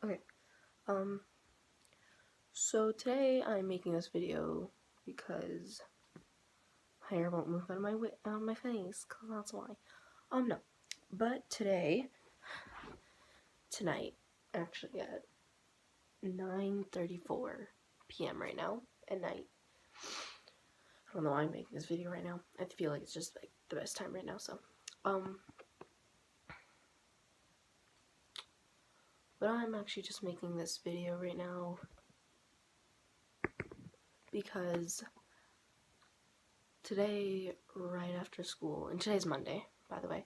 Okay, so today I'm making this video because my hair won't move out of my face, cause that's why. No, but tonight, actually at 9:34 p.m. right now at night. I don't know why I'm making this video right now. I feel like it's just like the best time right now. So, but I'm actually just making this video right now because today, right after school, and today's Monday, by the way,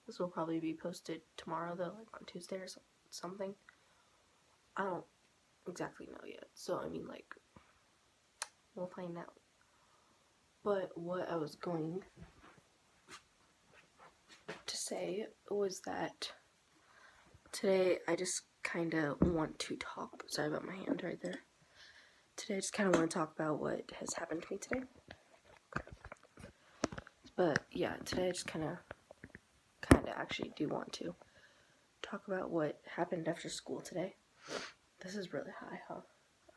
this will probably be posted tomorrow though, like on Tuesday or something. I don't exactly know yet, so I mean, like, we'll find out. But what I was going to say was that today I just kind of want to talk, sorry about my hand right there. Today I just kind of want to talk about what has happened to me today. But yeah, today I just kind of actually do want to talk about what happened after school today. This is really high, huh?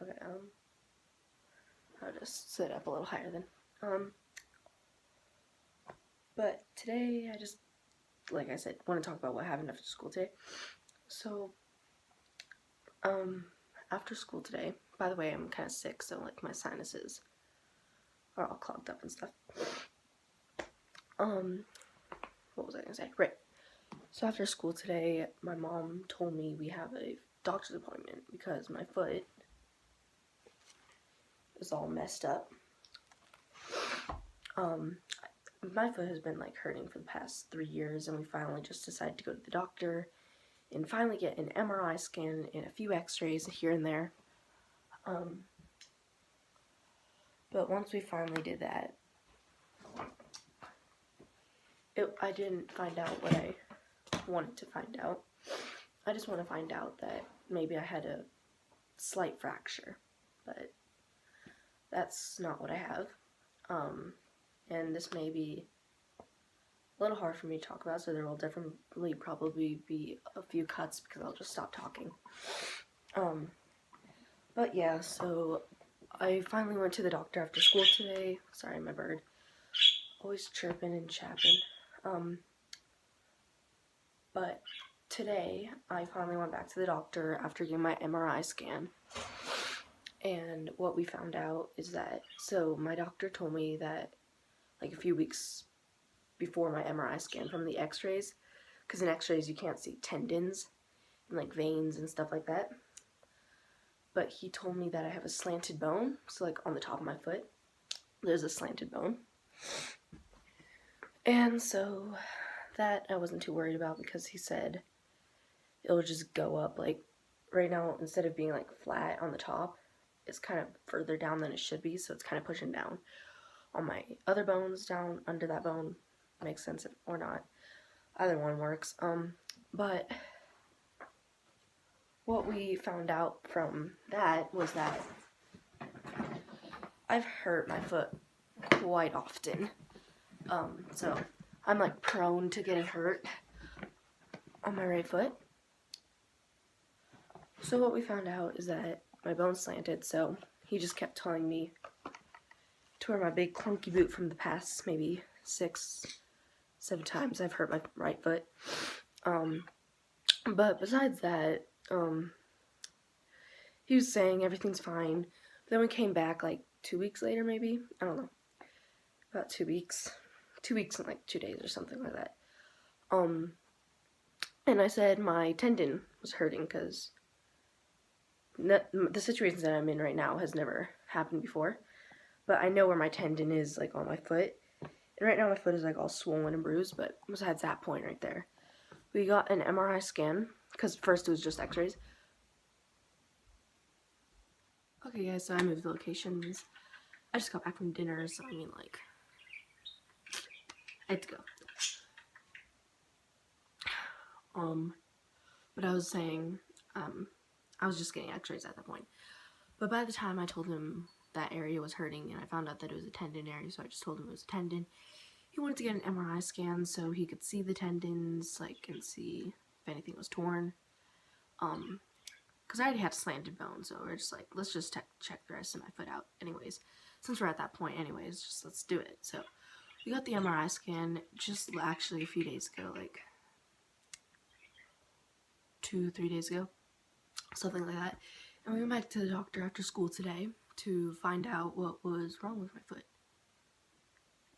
Okay, I'll just sit up a little higher then. But today I just, like I said, want to talk about what happened after school today. So, after school today, by the way, I'm kind of sick, so like my sinuses are all clogged up and stuff. What was I gonna say? Right. So after school today, my mom told me we have a doctor's appointment because my foot is all messed up. My foot has been like hurting for the past 3 years, and we finally just decided to go to the doctor and finally get an MRI scan and a few x-rays here and there. But once we finally did that, I didn't find out what I wanted to find out. I just want to find out that maybe I had a slight fracture, but that's not what I have. And this may be a little hard for me to talk about, so there will definitely probably be a few cuts because I'll just stop talking. But yeah, so I finally went to the doctor after school today. Sorry, my bird. Always chirping and chapping. But today, I finally went back to the doctor after getting my MRI scan. And what we found out is that, so my doctor told me that like a few weeks before my MRI scan from the x-rays, because in x-rays you can't see tendons and like veins and stuff like that. But he told me that I have a slanted bone, so like on the top of my foot, there's a slanted bone. And so that I wasn't too worried about because he said it'll just go up, like right now instead of being like flat on the top, it's kind of further down than it should be, so it's kind of pushing down on my other bones down under that bone. Makes sense or not. Either one works. But what we found out from that was that I've hurt my foot quite often. So I'm like prone to getting hurt on my right foot. So what we found out is that my bone's slanted, so he just kept telling me to wear my big clunky boot from the past maybe 6-7 times I've hurt my right foot. But besides that, he was saying everything's fine. But then we came back like 2 weeks later, maybe, I don't know, about 2 weeks and like 2 days or something like that. And I said my tendon was hurting because the situations that I'm in right now has never happened before. But I know where my tendon is, like on my foot. And right now my foot is like all swollen and bruised, but besides that point right there, we got an MRI scan, because first it was just x-rays. Okay guys, so I moved the locations. I just got back from dinner, so I mean like, I had to go. But I was saying, I was just getting x-rays at that point. But by the time I told him that area was hurting, and I found out that it was a tendon area, so I just told him it was a tendon. He wanted to get an MRI scan so he could see the tendons, like, and see if anything was torn. because I already had a slanted bone, so we're just like, let's just check the rest of my foot out anyways. Since we're at that point anyways, just let's do it. So we got the MRI scan just actually a few days ago, like 2-3 days ago, something like that. And we went back to the doctor after school today to find out what was wrong with my foot.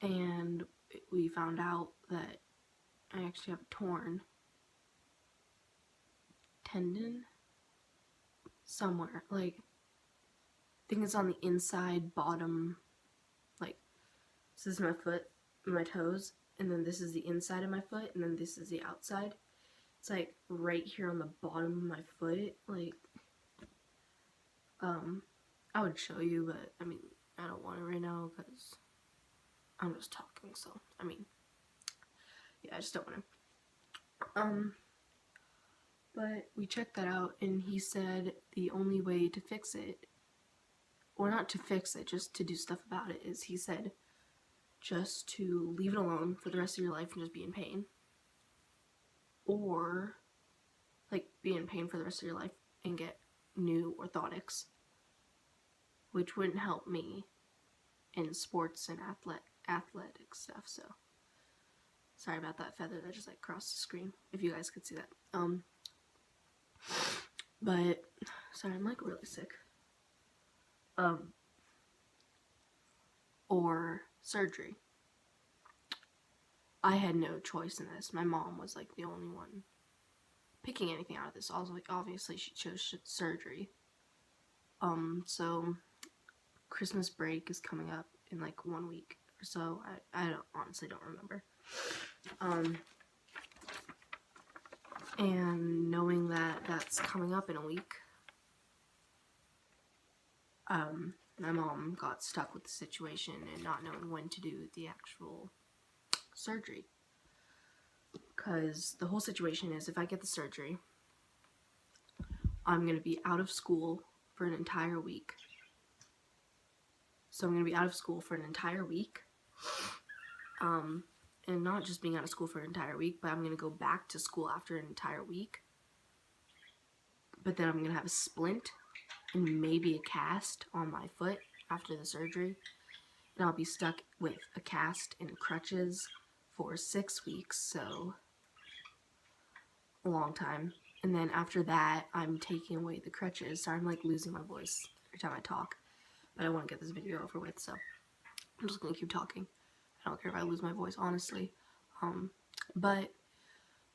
And we found out that I actually have a torn tendon somewhere. Like, I think it's on the inside bottom. Like, this is my foot, my toes, and then this is the inside of my foot, and then this is the outside. It's like right here on the bottom of my foot. Like, I would show you, but I mean, I don't want to right now because I'm just talking. So, I mean, yeah, I just don't want to. But we checked that out, and he said the only way to fix it, or not to fix it, just to do stuff about it, is he said just to leave it alone for the rest of your life and just be in pain. Or, like, be in pain for the rest of your life and get new orthotics, which wouldn't help me in sports and athletic stuff, so. Sorry about that feather that just, like, crossed the screen, if you guys could see that. But, sorry, I'm, like, really sick. Or surgery. I had no choice in this. My mom was, like, the only one picking anything out of this. Also, like, obviously she chose surgery. So Christmas break is coming up in, like, 1 week or so. I honestly don't remember. And knowing that that's coming up in a week, my mom got stuck with the situation and not knowing when to do the actual surgery. Because the whole situation is, if I get the surgery, I'm going to be out of school for an entire week. So I'm going to be out of school for an entire week. And not just being out of school for an entire week, but I'm going to go back to school after an entire week. But then I'm going to have a splint and maybe a cast on my foot after the surgery. And I'll be stuck with a cast and crutches for 6 weeks, so a long time. And then after that, I'm taking away the crutches. So I'm, like, losing my voice every time I talk. But I want to get this video over with, so I'm just going to keep talking. I don't care if I lose my voice, honestly. But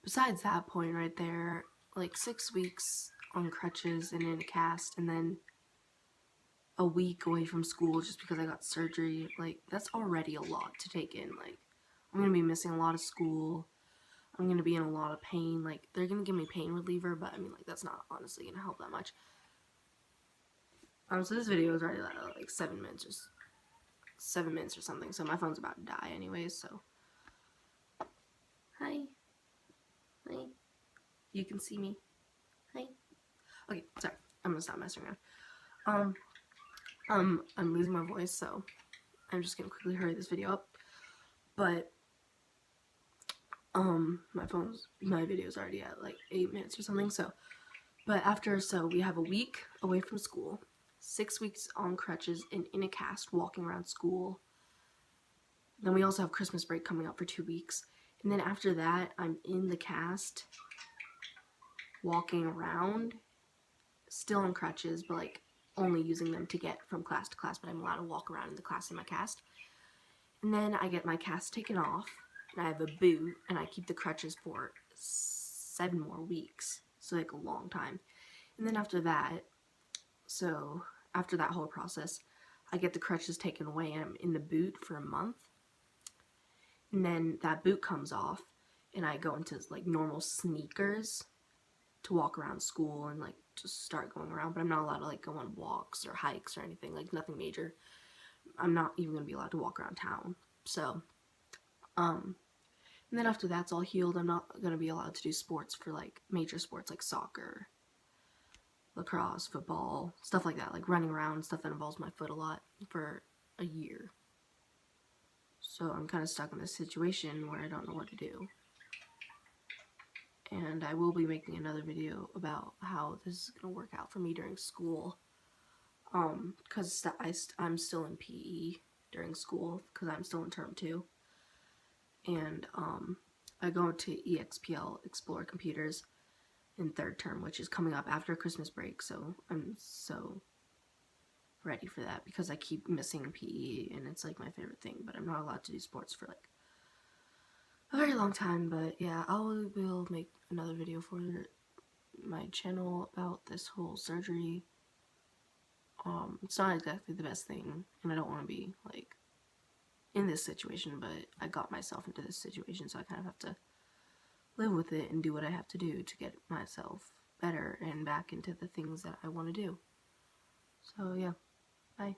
besides that point right there, like, 6 weeks on crutches and in a cast, and then a week away from school just because I got surgery, like, that's already a lot to take in. Like, I'm going to be missing a lot of school. I'm going to be in a lot of pain. Like, they're going to give me pain reliever, but I mean, like, that's not honestly going to help that much. So this video is already like 7 minutes or something, so my phone's about to die anyways, so. Hi. Hi. You can see me. Hi. Okay, sorry. I'm gonna stop messing around. I'm losing my voice, so I'm just gonna quickly hurry this video up. But, my video's already at like 8 minutes or something, so. But so we have a week away from school, 6 weeks on crutches and in a cast walking around school. Then we also have Christmas break coming up for 2 weeks. And then after that, I'm in the cast, walking around, still on crutches, but, like, only using them to get from class to class, but I'm allowed to walk around in the class in my cast. And then I get my cast taken off, and I have a boot, and I keep the crutches for 7 more weeks, so, like, a long time. And then after that, so after that whole process, I get the crutches taken away, and I'm in the boot for a month. And then that boot comes off, and I go into, like, normal sneakers to walk around school and, like, just start going around. But I'm not allowed to, like, go on walks or hikes or anything, like, nothing major. I'm not even going to be allowed to walk around town. So, and then after that's all healed, I'm not going to be allowed to do sports for, like, major sports like soccer, lacrosse, football, stuff like that, like running around, stuff that involves my foot a lot, for a year. So I'm kind of stuck in this situation where I don't know what to do. and I will be making another video about how this is going to work out for me during school, because I'm still in PE during school, because I'm still in term 2, and I go to EXPL, Explore Computers, in 3rd term, which is coming up after Christmas break, so I'm so ready for that, because I keep missing PE, and it's like my favorite thing, but I'm not allowed to do sports for like a very long time. But yeah, I will make another video for my channel about this whole surgery. It's not exactly the best thing, and I don't want to be like in this situation, but I got myself into this situation, so I kind of have to live with it and do what I have to do to get myself better and back into the things that I want to do. So yeah, bye.